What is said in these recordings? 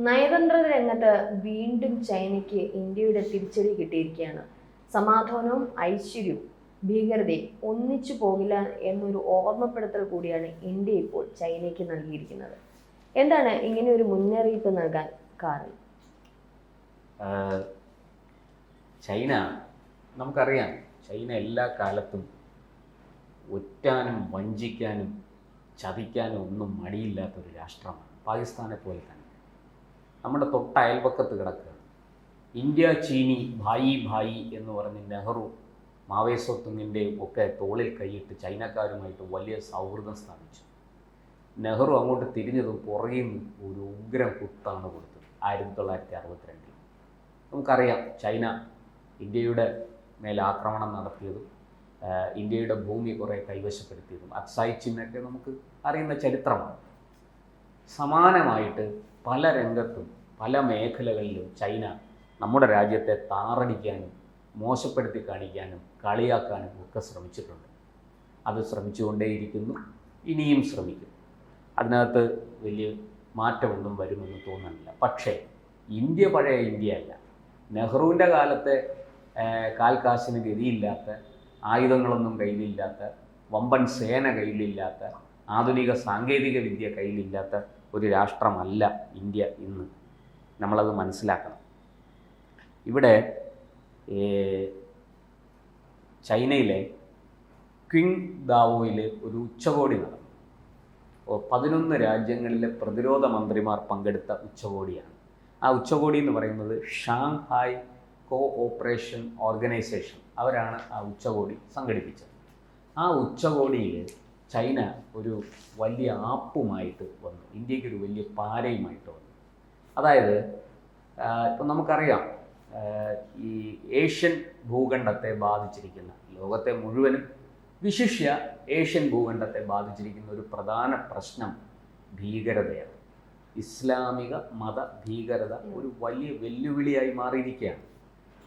നയതന്ത്ര രംഗത്ത് വീണ്ടും ചൈനയ്ക്ക് ഇന്ത്യയുടെ തിരിച്ചടി കിട്ടിയിരിക്കുകയാണ്. സമാധാനവും ഐശ്വര്യവും ഭീകരതയും ഒന്നിച്ചു പോകില്ല എന്നൊരു ഓർമ്മപ്പെടുത്തൽ കൂടിയാണ് ഇന്ത്യ ഇപ്പോൾ ചൈനയ്ക്ക് നൽകിയിരിക്കുന്നത്. എന്താണ് ഇങ്ങനെ ഒരു മുന്നറിയിപ്പ് നൽകാൻ കാരണം? ചൈന നമുക്കറിയാം, ചൈന എല്ലാ കാലത്തും ഒറ്റാനും വഞ്ചിക്കാനും ചതിക്കാനും ഒന്നും മടിയില്ലാത്തൊരു രാഷ്ട്രമാണ്. പാകിസ്ഥാനെ പോലെ തന്നെ നമ്മുടെ തൊട്ട അയൽപക്കത്ത് കിടക്കുകയാണ്. ഇന്ത്യ ചീനി ഭായി ഭായി എന്ന് പറഞ്ഞ് നെഹ്റു മാവേസോ തുങ്ങിൻ്റെയും ഒക്കെ തോളിൽ കൈയിട്ട് ചൈനക്കാരുമായിട്ട് വലിയ സൗഹൃദം സ്ഥാപിച്ചു. നെഹ്റു അങ്ങോട്ട് തിരിഞ്ഞതും പുറകിൽ നിന്ന് ഒരു ഉഗ്രം കുത്താണ് കൊടുത്തത് 1962. നമുക്കറിയാം, ചൈന ഇന്ത്യയുടെ മേൽ ആക്രമണം നടത്തിയതും ഇന്ത്യയുടെ ഭൂമി കുറേ കൈവശപ്പെടുത്തിയതും അക്സായ് ചിന്നൊക്കെ നമുക്ക് അറിയുന്ന ചരിത്രമാണ്. സമാനമായിട്ട് പല രംഗത്തും പല മേഖലകളിലും ചൈന നമ്മുടെ രാജ്യത്തെ താറടിക്കാനും മോശപ്പെടുത്തി കാണിക്കാനും കളിയാക്കാനും ഒക്കെ ശ്രമിച്ചിട്ടുണ്ട്. അത് ശ്രമിച്ചുകൊണ്ടേയിരിക്കുന്നു, ഇനിയും ശ്രമിക്കും. അതിനകത്ത് വലിയ മാറ്റമൊന്നും വരുമെന്ന് തോന്നുന്നില്ല. പക്ഷേ ഇന്ത്യ പഴയ ഇന്ത്യ അല്ല. നെഹ്റുവിൻ്റെ കാലത്തെ കാൽക്കാശിന് ഗതിയില്ലാത്ത, ആയുധങ്ങളൊന്നും കയ്യിലില്ലാത്ത, വമ്പൻ സേന കയ്യിലില്ലാത്ത, ആധുനിക സാങ്കേതിക വിദ്യ കയ്യിലില്ലാത്ത ഒരു രാഷ്ട്രമല്ല ഇന്ത്യ ഇന്ന്. നമ്മളത് മനസ്സിലാക്കണം. ഇവിടെ ചൈനയിലെ ക്വിങ് ദാവോയിൽ ഒരു ഉച്ചകോടി നടന്നു. 11 രാജ്യങ്ങളിലെ പ്രതിരോധ മന്ത്രിമാർ പങ്കെടുത്ത ഉച്ചകോടിയാണ്. ആ ഉച്ചകോടി എന്ന് പറയുന്നത് ഷാങ്ഹായ് കോ ഓപ്പറേഷൻ ഓർഗനൈസേഷൻ, അവരാണ് ആ ഉച്ചകോടി സംഘടിപ്പിച്ചത്. ആ ഉച്ചകോടിയിൽ ചൈന ഒരു വലിയ ആപ്പുമായിട്ട് വന്നു, ഇന്ത്യക്കൊരു വലിയ പാരയുമായിട്ട് വന്നു. അതായത് ഇപ്പം നമുക്കറിയാം, ഈ ഏഷ്യൻ ഭൂഖണ്ഡത്തെ ബാധിച്ചിരിക്കുന്ന, ലോകത്തെ മുഴുവനും വിശിഷ്യ ഏഷ്യൻ ഭൂഖണ്ഡത്തെ ബാധിച്ചിരിക്കുന്ന ഒരു പ്രധാന പ്രശ്നം ഭീകരതയാണ്. ഇസ്ലാമിക മത ഭീകരത ഒരു വലിയ വെല്ലുവിളിയായി മാറിയിരിക്കുകയാണ്.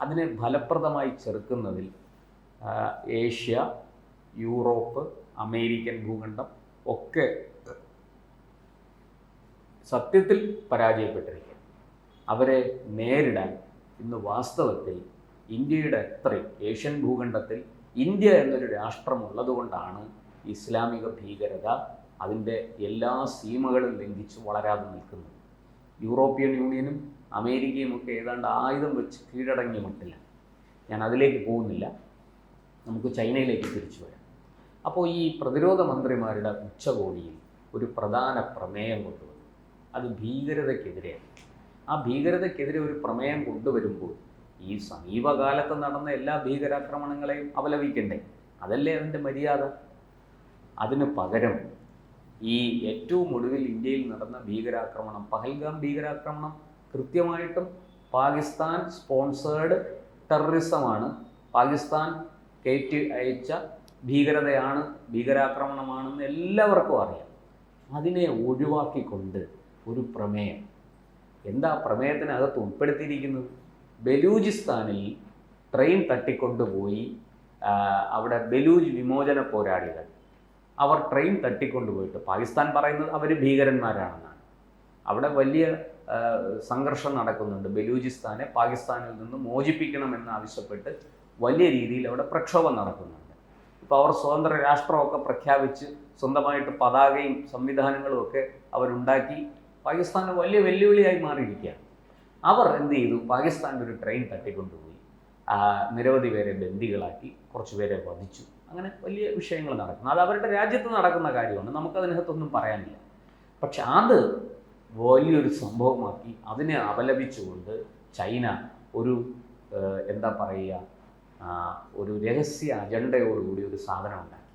അതിനെ ഫലപ്രദമായി ചെറുക്കുന്നതിൽ ഏഷ്യ, യൂറോപ്പ്, അമേരിക്കൻ ഭൂഖണ്ഡം ഒക്കെ സത്യത്തിൽ പരാജയപ്പെട്ടിരിക്കുക. അവരെ നേരിടാൻ ഇന്ന് വാസ്തവത്തിൽ ഇന്ത്യയുടെ അത്രയും ഏഷ്യൻ ഭൂഖണ്ഡത്തിൽ ഇന്ത്യ എന്നൊരു രാഷ്ട്രമുള്ളതുകൊണ്ടാണ് ഇസ്ലാമിക ഭീകരത അതിൻ്റെ എല്ലാ സീമകളും ലംഘിച്ച് വളരാതെ നിൽക്കുന്നത്. യൂറോപ്യൻ യൂണിയനും അമേരിക്കയും ഒക്കെ ഏതാണ്ട് ആയുധം വെച്ച് കീഴടങ്ങിയ മട്ടില്ല. ഞാൻ അതിലേക്ക് പോകുന്നില്ല, നമുക്ക് ചൈനയിലേക്ക് തിരിച്ചു വരാം. അപ്പോൾ ഈ പ്രതിരോധ മന്ത്രിമാരുടെ ഉച്ചകോടിയിൽ ഒരു പ്രധാന പ്രമേയം കൊണ്ടുവന്നു. അത് ഭീകരതയ്ക്കെതിരെയാണ്. ആ ഭീകരതയ്ക്കെതിരെ ഒരു പ്രമേയം കൊണ്ടുവരുമ്പോൾ ഈ സമീപകാലത്ത് നടന്ന എല്ലാ ഭീകരാക്രമണങ്ങളെയും അപലപിക്കണ്ടേ? അതല്ലേ അതിൻ്റെ മര്യാദ? അതിന് പകരം ഈ ഏറ്റവും ഒടുവിൽ ഇന്ത്യയിൽ നടന്ന ഭീകരാക്രമണം, പഹൽഗാം ഭീകരാക്രമണം, കൃത്യമായിട്ടും പാകിസ്ഥാൻ സ്പോൺസേർഡ് ടെററിസമാണ്, പാകിസ്ഥാൻ കയറ്റി അയച്ച ഭീകരതയാണ്, ഭീകരാക്രമണമാണെന്ന് എല്ലാവർക്കും അറിയാം. അതിനെ ഒഴിവാക്കിക്കൊണ്ട് ഒരു പ്രമേയം. എന്താ പ്രമേയത്തിനകത്ത് ഉൾപ്പെടുത്തിയിരിക്കുന്നത്? ബലൂചിസ്ഥാനിൽ ട്രെയിൻ തട്ടിക്കൊണ്ടുപോയി, അവിടെ ബലൂജ് വിമോചന പോരാളികൾ അവർ ട്രെയിൻ തട്ടിക്കൊണ്ടുപോയിട്ട്, പാകിസ്ഥാൻ പറയുന്നത് അവർ ഭീകരന്മാരാണെന്നാണ്. അവിടെ വലിയ സംഘർഷം നടക്കുന്നുണ്ട്. ബലൂചിസ്ഥാനെ പാകിസ്ഥാനിൽ നിന്ന് മോചിപ്പിക്കണമെന്ന് ആവശ്യപ്പെട്ട് വലിയ രീതിയിൽ അവിടെ പ്രക്ഷോഭം നടക്കുന്നുണ്ട്. ഇപ്പോൾ അവർ സ്വതന്ത്ര രാഷ്ട്രമൊക്കെ പ്രഖ്യാപിച്ച് സ്വന്തമായിട്ട് പതാകയും സംവിധാനങ്ങളും ഒക്കെ അവരുണ്ടാക്കി പാകിസ്ഥാന് വലിയ വെല്ലുവിളിയായി മാറിയിരിക്കുകയാണ്. അവർ എന്ത് ചെയ്തു? പാകിസ്ഥാൻ്റെ ഒരു ട്രെയിൻ തട്ടിക്കൊണ്ടുപോയി, നിരവധി പേരെ ബന്ദികളാക്കി, കുറച്ച് പേരെ വധിച്ചു. അങ്ങനെ വലിയ വിഷയങ്ങൾ നടക്കുന്നു. അത് അവരുടെ രാജ്യത്ത് നടക്കുന്ന കാര്യമാണ്, നമുക്കതിനകത്തൊന്നും പറയാനില്ല. പക്ഷെ അത് വലിയൊരു സംഭവമാക്കി അതിനെ അപലപിച്ചുകൊണ്ട് ചൈന ഒരു എന്താ പറയുക, ഒരു രഹസ്യ അജണ്ടയോടുകൂടി ഒരു സാധനം ഉണ്ടാക്കി,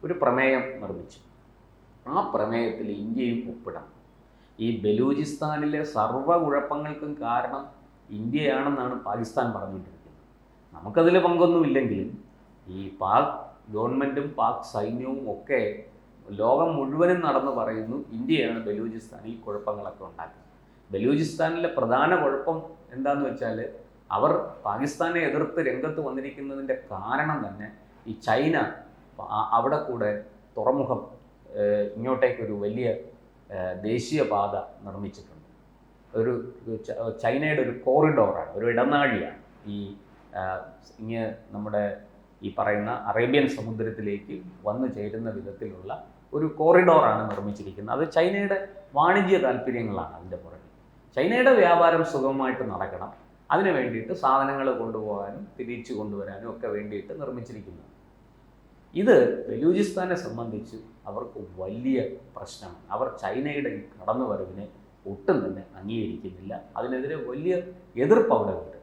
ഒരു പ്രമേയം നിർമ്മിച്ചു. ആ പ്രമേയത്തിൽ ഇന്ത്യയും ഒപ്പിടണം. ഈ ബലൂചിസ്ഥാനിലെ സർവ്വ കുഴപ്പങ്ങൾക്കും കാരണം ഇന്ത്യയാണെന്നാണ് പാകിസ്ഥാൻ പറഞ്ഞുകൊണ്ടിരിക്കുന്നത്. നമുക്കതിൽ പങ്കൊന്നുമില്ലെങ്കിലും ഈ പാക് ഗവൺമെൻറ്റും പാക് സൈന്യവും ഒക്കെ ലോകം മുഴുവനും നടന്ന് പറയുന്നു ഇന്ത്യയാണ് ബലൂചിസ്ഥാനിൽ കുഴപ്പങ്ങളൊക്കെ ഉണ്ടാക്കുന്നത്. ബലൂചിസ്ഥാനിലെ പ്രധാന കുഴപ്പം എന്താണെന്ന് വെച്ചാൽ, അവർ പാകിസ്ഥാനെ എതിർത്ത് രംഗത്ത് വന്നിരിക്കുന്നതിൻ്റെ കാരണം തന്നെ ഈ ചൈന അവിടെ കൂടെ തുറമുഖം ഇങ്ങോട്ടേക്കൊരു വലിയ ദേശീയപാത നിർമ്മിച്ചിട്ടുണ്ട്. ചൈനയുടെ ഒരു കോറിഡോറാണ്, ഒരു ഇടനാഴിയാണ് ഈ ഇങ്ങ് നമ്മുടെ ഈ പറയുന്ന അറേബ്യൻ സമുദ്രത്തിലേക്ക് വന്നു ചേരുന്ന വിധത്തിലുള്ള ഒരു കോറിഡോറാണ് നിർമ്മിച്ചിരിക്കുന്നത്. അത് ചൈനയുടെ വാണിജ്യ താല്പര്യങ്ങളാണ് അതിൻ്റെ പുറകിൽ. ചൈനയുടെ വ്യാപാരം സുഗമമായിട്ട് നടക്കണം, അതിനു വേണ്ടിയിട്ട് സാധനങ്ങൾ കൊണ്ടുപോകാനും തിരിച്ചു കൊണ്ടുവരാനും ഒക്കെ വേണ്ടിയിട്ട് നിർമ്മിച്ചിരിക്കുന്നത്. ഇത് ബലൂചിസ്ഥാനെ സംബന്ധിച്ച് അവർക്ക് വലിയ പ്രശ്നമാണ്. അവർ ചൈനയുടെ ഈ കടന്നുവരവിനെ ഒട്ടും തന്നെ അംഗീകരിക്കുന്നില്ല. അതിനെതിരെ വലിയ എതിർപ്പ് അവിടെ ഉണ്ട്.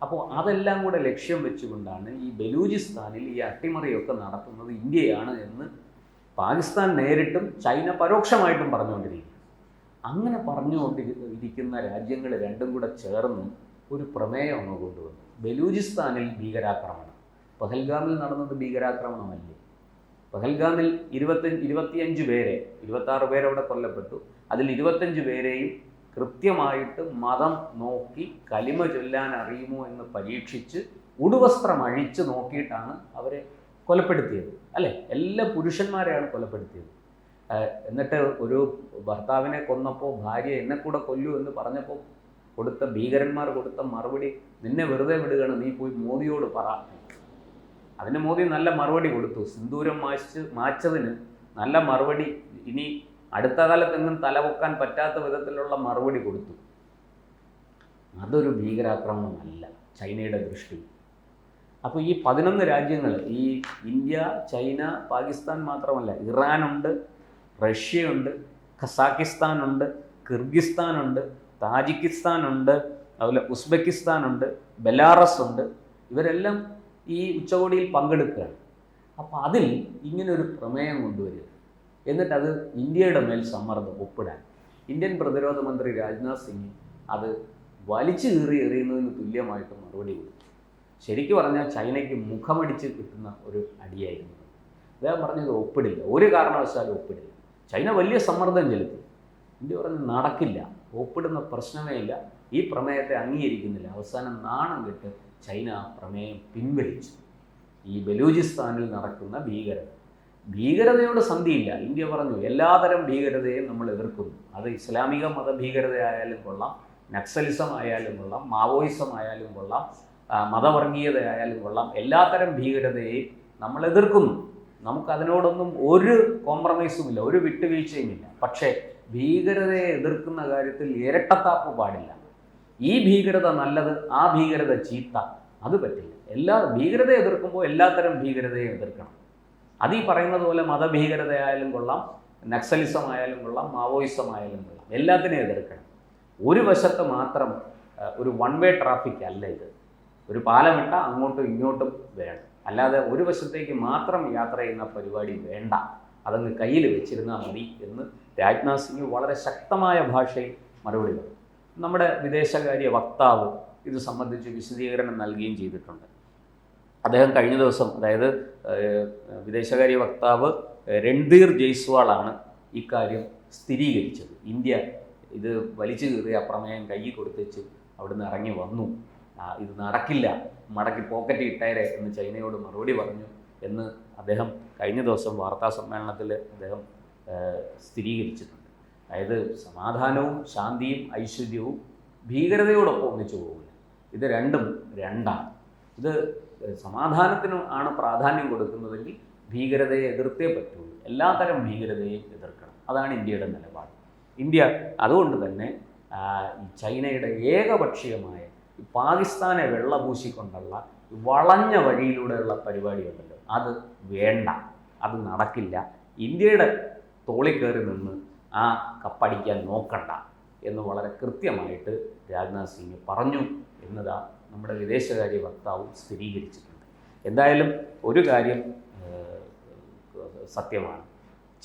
അപ്പോൾ അതെല്ലാം കൂടെ ലക്ഷ്യം വെച്ചുകൊണ്ടാണ് ഈ ബലൂചിസ്ഥാനിൽ ഈ അട്ടിമറിയൊക്കെ നടത്തുന്നത് ഇന്ത്യയാണ് എന്ന് പാകിസ്ഥാൻ നേരിട്ടും ചൈന പരോക്ഷമായിട്ടും പറഞ്ഞുകൊണ്ടിരിക്കുന്നു. അങ്ങനെ പറഞ്ഞുകൊണ്ടിരിക്കുന്ന രാജ്യങ്ങൾ രണ്ടും കൂടെ ചേർന്ന് ഒരു പ്രമേയം അങ്ങ് കൊണ്ടുവന്നു. ബലൂചിസ്ഥാനിൽ ഭീകരാക്രമണം. പഹൽഗാമിൽ നടന്നത് ഭീകരാക്രമണമല്ലേ? പഹൽഗാമിൽ 25 പേരെ, 26 പേരെ അവിടെ കൊല്ലപ്പെട്ടു. അതിൽ 25 പേരെയും കൃത്യമായിട്ട് മതം നോക്കി കലിമ ചൊല്ലാൻ അറിയുമോ എന്ന് പരീക്ഷിച്ച് ഉടുവസ്ത്രം അഴിച്ച് നോക്കിയിട്ടാണ് അവരെ കൊലപ്പെടുത്തിയത്, അല്ലേ? എല്ലാ പുരുഷന്മാരെയാണ് കൊലപ്പെടുത്തിയത്. എന്നിട്ട് ഒരു ഭർത്താവിനെ കൊന്നപ്പോൾ ഭാര്യ എന്നെ കൂടെ കൊല്ലൂ എന്ന് പറഞ്ഞപ്പോൾ ഭീകരന്മാർ കൊടുത്ത മറുപടി, നിന്നെ വെറുതെ വിടുകയാണ്, നീ പോയി മോദിയോട് പറ. അതിന് മോദി നല്ല മറുപടി കൊടുത്തു. സിന്ദൂരം മാച്ചതിന് നല്ല മറുപടി, ഇനി അടുത്ത കാലത്തെങ്ങും തലപൊക്കാൻ പറ്റാത്ത വിധത്തിലുള്ള മറുപടി കൊടുത്തു. അതൊരു ഭീകരാക്രമണമല്ല ചൈനയുടെ ദൃഷ്ടി. അപ്പോൾ ഈ 11 രാജ്യങ്ങൾ, ഈ ഇന്ത്യ, ചൈന, പാകിസ്ഥാൻ മാത്രമല്ല, ഇറാനുണ്ട്, റഷ്യയുണ്ട്, ഖസാക്കിസ്ഥാനുണ്ട്, കിർഗിസ്ഥാനുണ്ട്, താജിക്കിസ്ഥാനുണ്ട്, അതുപോലെ ഉസ്ബെക്കിസ്ഥാനുണ്ട്, ബെലാറസ് ഉണ്ട്. ഇവരെല്ലാം ഈ ഉച്ചകോടിയിൽ പങ്കെടുക്കുകയാണ്. അപ്പോൾ അതിൽ ഇങ്ങനൊരു പ്രമേയം കൊണ്ടുവരിക, എന്നിട്ടത് ഇന്ത്യയുടെ മേൽ സമ്മർദ്ദം ഒപ്പിടാൻ ഇന്ത്യൻ പ്രതിരോധ മന്ത്രി രാജ്നാഥ് സിംഗ് അത് വലിച്ചു കീറി എറിയുന്നതിന് തുല്യമായിട്ട് മറുപടി കൊടുത്തു. ശരിക്കും പറഞ്ഞാൽ ചൈനയ്ക്ക് മുഖമടിച്ച് കിട്ടുന്ന ഒരു അടിയായിരുന്നു. അദ്ദേഹം പറഞ്ഞത് ഒപ്പിടില്ല, ഒരു കാരണവശാലും ഒപ്പിടില്ല. ചൈന വലിയ സമ്മർദ്ദം ചെലുത്തി. ഇന്ത്യ പറഞ്ഞ് നടക്കില്ല, ഒപ്പിടുന്ന പ്രശ്നമേ ഇല്ല, ഈ പ്രമേയത്തെ അംഗീകരിക്കുന്നില്ല. അവസാനം നാണം കെട്ട് ചൈന ആ പ്രമേയം പിൻവലിച്ചു. ഈ ബലൂചിസ്ഥാനിൽ നടക്കുന്ന ഭീകരതയോട് സന്ധിയില്ല. ഇന്ത്യ പറഞ്ഞു എല്ലാതരം ഭീകരതയെയും നമ്മൾ എതിർക്കുന്നു. അത് ഇസ്ലാമിക മതഭീകരതയായാലും കൊള്ളാം, നക്സലിസം ആയാലും കൊള്ളാം, മാവോയിസം ആയാലും കൊള്ളാം, മതവർഗീയതയായാലും കൊള്ളാം, എല്ലാത്തരം ഭീകരതയെയും നമ്മൾ എതിർക്കുന്നു. നമുക്കതിനോടൊന്നും ഒരു കോംപ്രമൈസുമില്ല, ഒരു വിട്ടുവീഴ്ചയുമില്ല. പക്ഷേ ഭീകരതയെ എതിർക്കുന്ന കാര്യത്തിൽ ഇരട്ടത്താപ്പ് പാടില്ല. ഈ ഭീകരത നല്ലത്, ആ ഭീകരത ചീത്ത, അത് പറ്റില്ല. ഭീകരതയെ എതിർക്കുമ്പോൾ എല്ലാത്തരം ഭീകരതയെ എതിർക്കണം. അത് ഈ പറയുന്നത് പോലെ മതഭീകരതയായാലും കൊള്ളാം, നക്സലിസം ആയാലും കൊള്ളാം, മാവോയിസം ആയാലും കൊള്ളാം, എല്ലാത്തിനെയും എതിർക്കണം. ഒരു വശത്ത് മാത്രം ഒരു വൺ വേ ട്രാഫിക് അല്ല ഇത്. ഒരു പാലമിട്ട അങ്ങോട്ടും ഇങ്ങോട്ടും വേണം. അല്ലാതെ ഒരു വശത്തേക്ക് മാത്രം യാത്ര ചെയ്യുന്ന പരിപാടി വേണ്ട. അതങ്ങ് കയ്യിൽ വെച്ചിരുന്നാൽ മതി എന്ന് രാജ്നാഥ് സിംഗ് വളരെ ശക്തമായ ഭാഷയിൽ മറുപടി പറഞ്ഞു. നമ്മുടെ വിദേശകാര്യ വക്താവ് ഇത് സംബന്ധിച്ച് വിശദീകരണം നൽകുകയും ചെയ്തിട്ടുണ്ട്. അദ്ദേഹം കഴിഞ്ഞ ദിവസം, അതായത് വിദേശകാര്യ വക്താവ് രൺധീർ ജയ്സ്വാളാണ് ഇക്കാര്യം സ്ഥിരീകരിച്ചത്. ഇന്ത്യ ഇത് വലിച്ചു കീറിയ പ്രമേയം കയ്യിൽ കൊടുത്തേച്ച് അവിടുന്ന് ഇറങ്ങി വന്നു, ഇത് നടക്കില്ല, മടക്കി പോക്കറ്റ് ഇട്ടേരെ എന്ന് ചൈനയോട് മറുപടി പറഞ്ഞു എന്ന് അദ്ദേഹം കഴിഞ്ഞ ദിവസം വാർത്താ സമ്മേളനത്തിൽ അദ്ദേഹം സ്ഥിരീകരിച്ചിട്ടുണ്ട്. അതായത് സമാധാനവും ശാന്തിയും ഐശ്വര്യവും ഭീകരതയോടൊപ്പം ഒന്നിച്ചു പോകില്ല. ഇത് രണ്ടാണ്. ഇത് സമാധാനത്തിന് ആണ് പ്രാധാന്യം കൊടുക്കുന്നതെങ്കിൽ ഭീകരതയെ എതിർത്തേ പറ്റുള്ളൂ. എല്ലാത്തരം ഭീകരതയെയും എതിർക്കണം. അതാണ് ഇന്ത്യയുടെ നിലപാട്. ഇന്ത്യ അതുകൊണ്ട് തന്നെ ഈ ചൈനയുടെ ഏകപക്ഷീയമായ പാകിസ്ഥാനെ വെള്ളപൂശിക്കൊണ്ടുള്ള വളഞ്ഞ വഴിയിലൂടെയുള്ള പരിപാടിയുണ്ടല്ലോ, അത് വേണ്ട, അത് നടക്കില്ല. ഇന്ത്യയുടെ തോളിൽ കയറി നിന്ന് ആ കപ്പടിക്കാൻ നോക്കണ്ട എന്ന് വളരെ കൃത്യമായിട്ട് രാജ്നാഥ് സിംഗ് പറഞ്ഞു എന്നതാ നമ്മുടെ വിദേശകാര്യ വക്താവും സ്ഥിരീകരിച്ചിട്ടുണ്ട്. എന്തായാലും ഒരു കാര്യം സത്യമാണ്,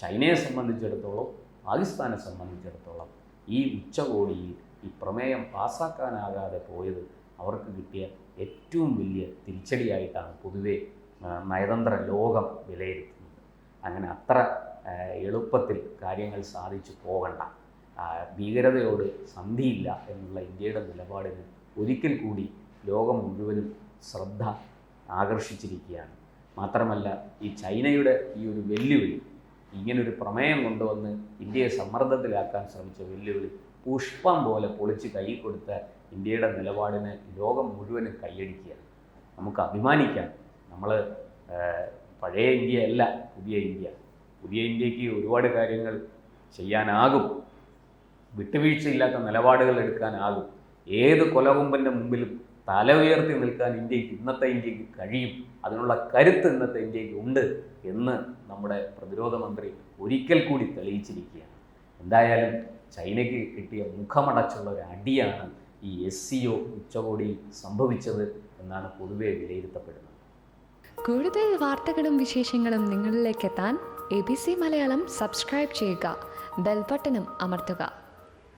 ചൈനയെ സംബന്ധിച്ചിടത്തോളം, പാകിസ്ഥാനെ സംബന്ധിച്ചിടത്തോളം ഈ ഉച്ചകോടിയിൽ ഈ പ്രമേയം പാസ്സാക്കാനാകാതെ പോയത് അവർക്ക് കിട്ടിയ ഏറ്റവും വലിയ തിരിച്ചടിയായിട്ടാണ് പൊതുവെ നയതന്ത്ര ലോകം വിലയിരുത്തുന്നത്. അങ്ങനെ അത്ര എളുപ്പത്തിൽ കാര്യങ്ങൾ സാധിച്ചു പോകണ്ട, ഭീകരതയോട് സന്ധിയില്ല എന്നുള്ള ഇന്ത്യയുടെ നിലപാടിന് ഒരിക്കൽ കൂടി ലോകം മുഴുവനും ശ്രദ്ധ ആകർഷിച്ചിരിക്കുകയാണ്. മാത്രമല്ല, ഈ ചൈനയുടെ ഈ ഒരു വെല്ലുവിളി, ഇങ്ങനൊരു പ്രമേയം കൊണ്ടുവന്ന് ഇന്ത്യയെ സമ്മർദ്ദത്തിലാക്കാൻ ശ്രമിച്ച വെല്ലുവിളി പുഷ്പം പോലെ പൊളിച്ച് കൈ കൊടുത്ത ഇന്ത്യയുടെ നിലപാടിന് ലോകം മുഴുവനും കൈയടിക്കുക. നമുക്ക് അഭിമാനിക്കാം. നമ്മൾ പഴയ ഇന്ത്യ അല്ല പുതിയ ഇന്ത്യ. പുതിയ ഇന്ത്യക്ക് ഒരുപാട് കാര്യങ്ങൾ ചെയ്യാനാകും. വിട്ടുവീഴ്ചയില്ലാത്ത നിലപാടുകൾ എടുക്കാനാകും. ഏത് കൊലകൊമ്പൻ്റെ മുമ്പിലും തല ഉയർത്തി നിൽക്കാൻ ഇന്നത്തെ ഇന്ത്യക്ക് കഴിയും. അതിനുള്ള കരുത്ത് ഇന്നത്തെ ഇന്ത്യക്ക് ഉണ്ട് എന്ന് നമ്മുടെ പ്രതിരോധ മന്ത്രി ഒരിക്കൽ കൂടി തെളിയിച്ചിരിക്കുകയാണ്. എന്തായാലും ചൈനയ്ക്ക് കിട്ടിയ മുഖമടച്ചുള്ള ഒരു അടിയാണ് ഈ SCO ഉച്ചകോടിയിൽ സംഭവിച്ചത് എന്നാണ് പൊതുവെ വിലയിരുത്തപ്പെടുന്നത്. കൂടുതൽ വാർത്തകളും വിശേഷങ്ങളും നിങ്ങളിലേക്ക് എത്താൻ ABC മലയാളം സബ്സ്ക്രൈബ് ചെയ്യുക, ബെൽ ബട്ടണും അമർത്തുക.